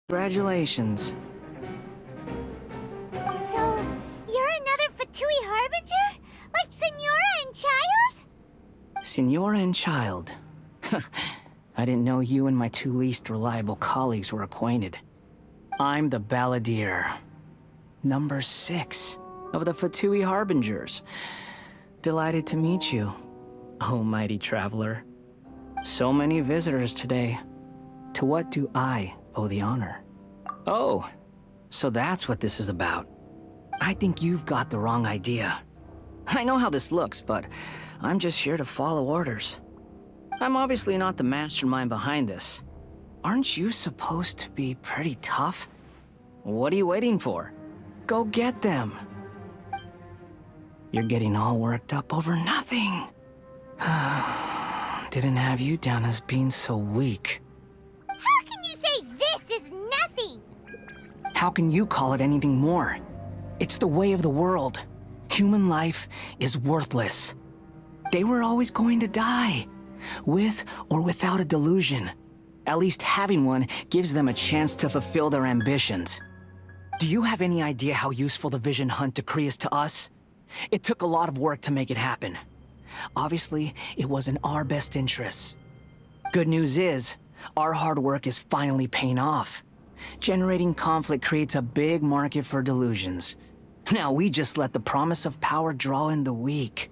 Congratulations. So, you're another Fatui Harbinger? Like Senora and Child? Senora and Child. I didn't know you and my two least reliable colleagues were acquainted. I'm the Balladeer. Number 6 of the Fatui Harbingers. Delighted to meet you, oh mighty traveler. So many visitors today. To what do I owe the honor? Oh, so that's what this is about. I think you've got the wrong idea. I know how this looks, but I'm just here to follow orders. I'm obviously not the mastermind behind this. Aren't you supposed to be pretty tough? What are you waiting for? Go get them. You're getting all worked up over nothing. Didn't have you down as being so weak. How can you say this is nothing? How can you call it anything more? It's the way of the world. Human life is worthless. They were always going to die, with or without a delusion. At least having one gives them a chance to fulfill their ambitions. Do you have any idea how useful the Vision Hunt decree is to us? It took a lot of work to make it happen. Obviously, it was in our best interests. Good news is, our hard work is finally paying off. Generating conflict creates a big market for delusions. Now we just let the promise of power draw in the weak.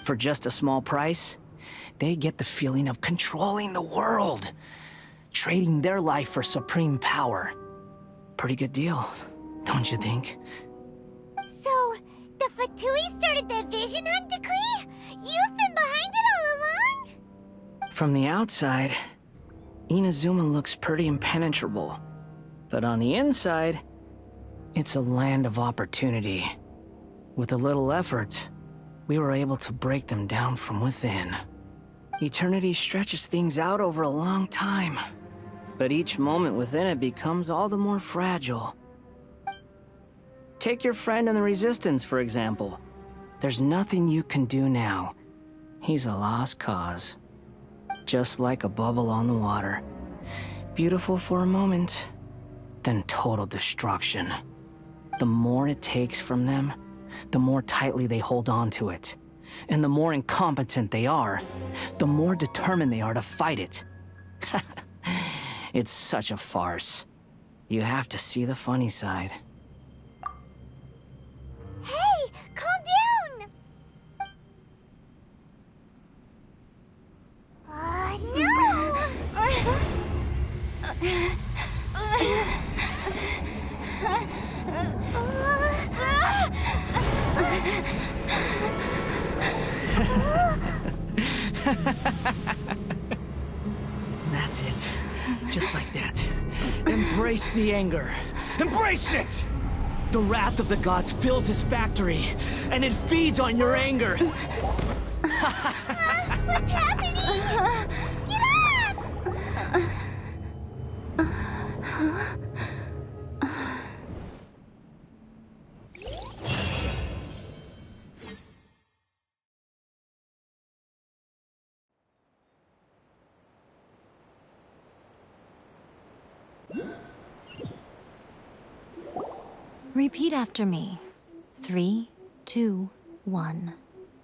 For just a small price, they get the feeling of controlling the world, trading their life for supreme power. Pretty good deal, don't you think? So, the Fatui started the Vision Hunt decree? You've been behind it all along? From the outside, Inazuma looks pretty impenetrable. But on the inside, it's a land of opportunity. With a little effort, we were able to break them down from within. Eternity stretches things out over a long time, but each moment within it becomes all the more fragile. Take your friend in the Resistance, for example. There's nothing you can do now. He's a lost cause. Just like a bubble on the water. Beautiful for a moment, then total destruction. The more it takes from them, the more tightly they hold on to it. And the more incompetent they are, the more determined they are to fight it. It's such a farce. You have to see the funny side. Hey, calm down! That's it. Just like that. Embrace the anger. Embrace it! The wrath of the gods fills this factory, and it feeds on your anger. What's happening? Get up! Repeat after me. 3, 2, 1.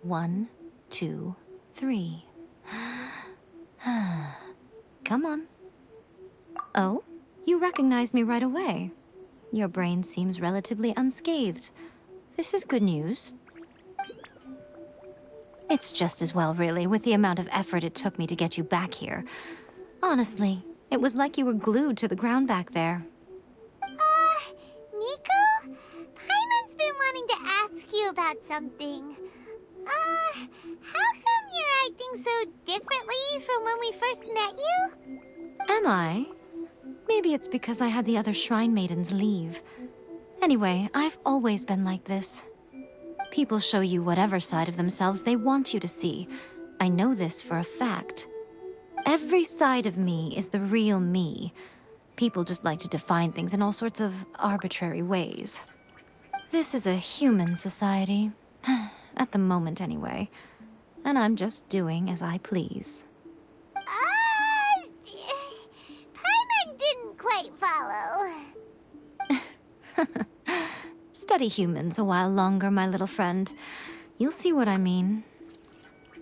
1, 2, 3. Come on. Oh, you recognized me right away. Your brain seems relatively unscathed. This is good news. It's just as well, really, with the amount of effort it took me to get you back here. Honestly, it was like you were glued to the ground back there. Miko? Paimon's been wanting to ask you about something. How come you're acting so differently from when we first met you? Am I? Maybe it's because I had the other Shrine Maidens leave. Anyway, I've always been like this. People show you whatever side of themselves they want you to see. I know this for a fact. Every side of me is the real me. People just like to define things in all sorts of arbitrary ways. This is a human society. At the moment, anyway. And I'm just doing as I please. Paimon didn't quite quite follow. Study humans a while longer, my little friend. You'll see what I mean.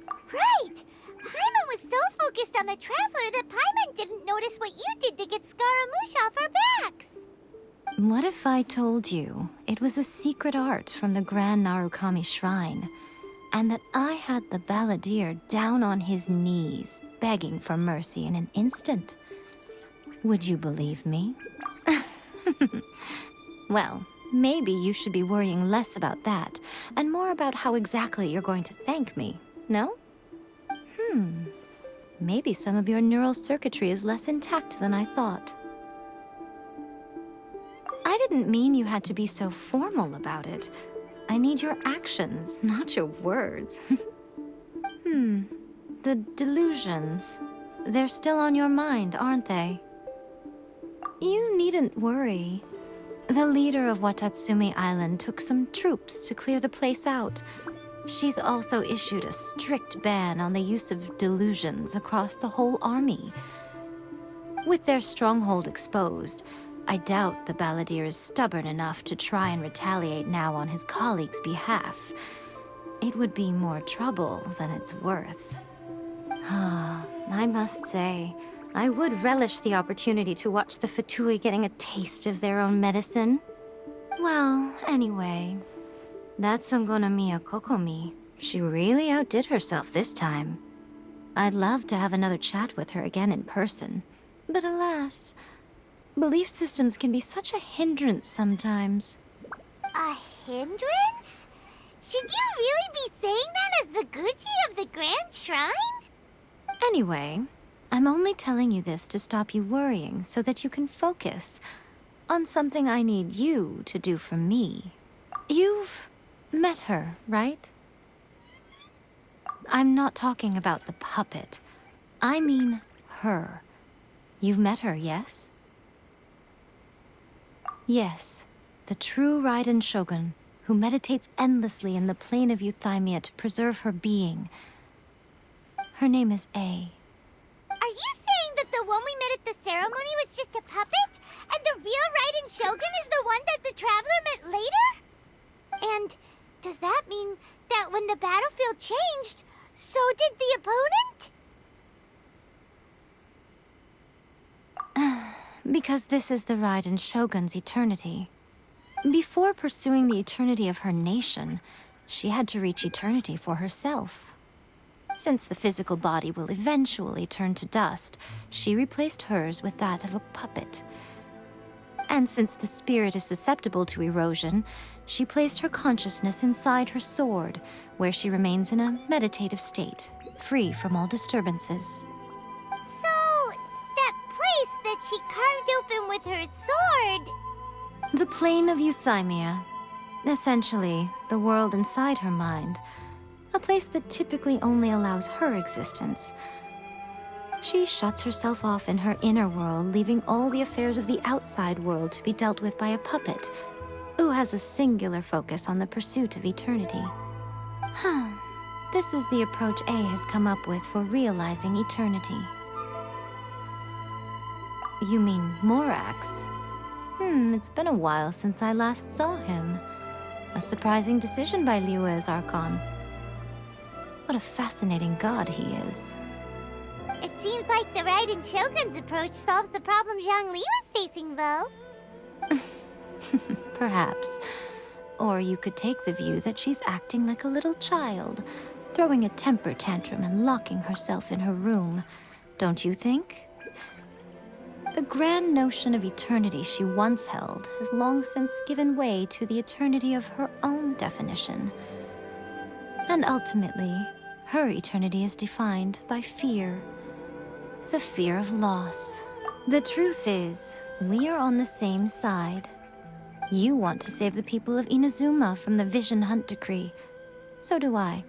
Right! Paimon was so focused on the Traveler that Paimon didn't notice what you did to get Scaramouche off our backs. What if I told you it was a secret art from the Grand Narukami Shrine, and that I had the balladeer down on his knees, begging for mercy in an instant? Would you believe me? Well, maybe you should be worrying less about that, and more about how exactly you're going to thank me, no? Maybe some of your neural circuitry is less intact than I thought. I didn't mean you had to be so formal about it. I need your actions, not your words. The delusions. They're still on your mind, aren't they? You needn't worry. The leader of Watatsumi Island took some troops to clear the place out. She's also issued a strict ban on the use of delusions across the whole army. With their stronghold exposed, I doubt the balladeer is stubborn enough to try and retaliate now on his colleagues' behalf. It would be more trouble than it's worth. I must say, I would relish the opportunity to watch the Fatui getting a taste of their own medicine. Well, anyway, that Songonomiya Kokomi, she really outdid herself this time. I'd love to have another chat with her again in person, but alas, belief systems can be such a hindrance sometimes. A hindrance? Should you really be saying that as the Gucci of the Grand Shrine? Anyway, I'm only telling you this to stop you worrying so that you can focus on something I need you to do for me. You've met her, right? I'm not talking about the puppet. I mean her. You've met her, yes? Yes, the true Raiden Shogun, who meditates endlessly in the plane of Euthymia to preserve her being. Her name is A. Are you saying that the one we met at the ceremony was just a puppet? And the real Raiden Shogun is the one that the Traveler met later? And does that mean that when the battlefield changed, so did the opponent? Because this is the Raiden Shogun's eternity. Before pursuing the eternity of her nation, she had to reach eternity for herself. Since the physical body will eventually turn to dust, she replaced hers with that of a puppet. And since the spirit is susceptible to erosion, she placed her consciousness inside her sword, where she remains in a meditative state, free from all disturbances. So, that place that she carved open with her sword... The plane of Euthymia. Essentially, the world inside her mind. A place that typically only allows her existence. She shuts herself off in her inner world, leaving all the affairs of the outside world to be dealt with by a puppet, who has a singular focus on the pursuit of eternity. This is the approach A has come up with for realizing eternity. You mean Morax? It's been a while since I last saw him. A surprising decision by Liyue's Archon. What a fascinating god he is. It seems like the Raiden Shogun's approach solves the problem Zhongli was facing, though. Perhaps. Or you could take the view that she's acting like a little child, throwing a temper tantrum and locking herself in her room. Don't you think? The grand notion of eternity she once held has long since given way to the eternity of her own definition. And ultimately, her eternity is defined by fear. The fear of loss. The truth is, we are on the same side. You want to save the people of Inazuma from the Vision Hunt decree. So do I.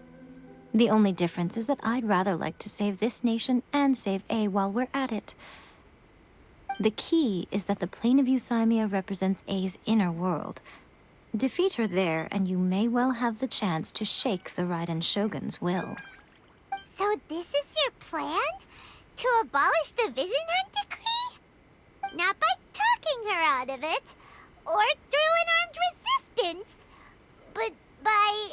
The only difference is that I'd rather like to save this nation and save A while we're at it. The key is that the plane of Euthymia represents A's inner world. Defeat her there, and you may well have the chance to shake the Raiden Shogun's will. So this is your plan? To abolish the Vision Hunt decree? Not by her out of it, or through an armed resistance. But by,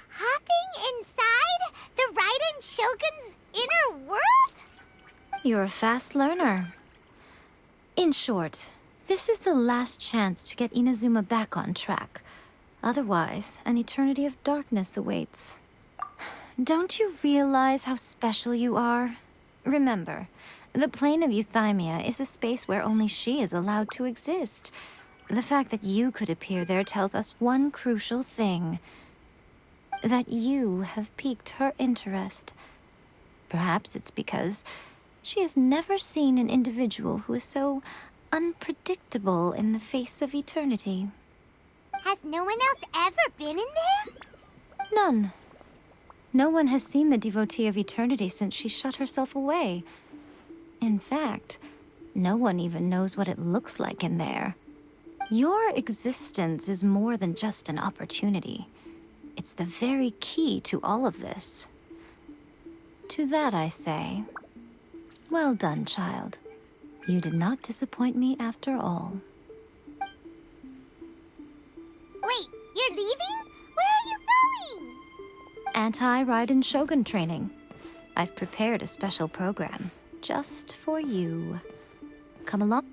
hopping inside the Raiden Shogun's inner world? You're a fast learner. In short, this is the last chance to get Inazuma back on track. Otherwise, an eternity of darkness awaits. Don't you realize how special you are? Remember, the plane of Euthymia is a space where only she is allowed to exist. The fact that you could appear there tells us one crucial thing. That you have piqued her interest. Perhaps it's because she has never seen an individual who is so unpredictable in the face of eternity. Has no one else ever been in there? None. No one has seen the devotee of eternity since she shut herself away. In fact, no one even knows what it looks like in there. Your existence is more than just an opportunity. It's the very key to all of this. To that I say, well done, child. You did not disappoint me after all. Wait, you're leaving? Where are you going? Anti-Raiden Shogun training. I've prepared a special program just for you. Come along.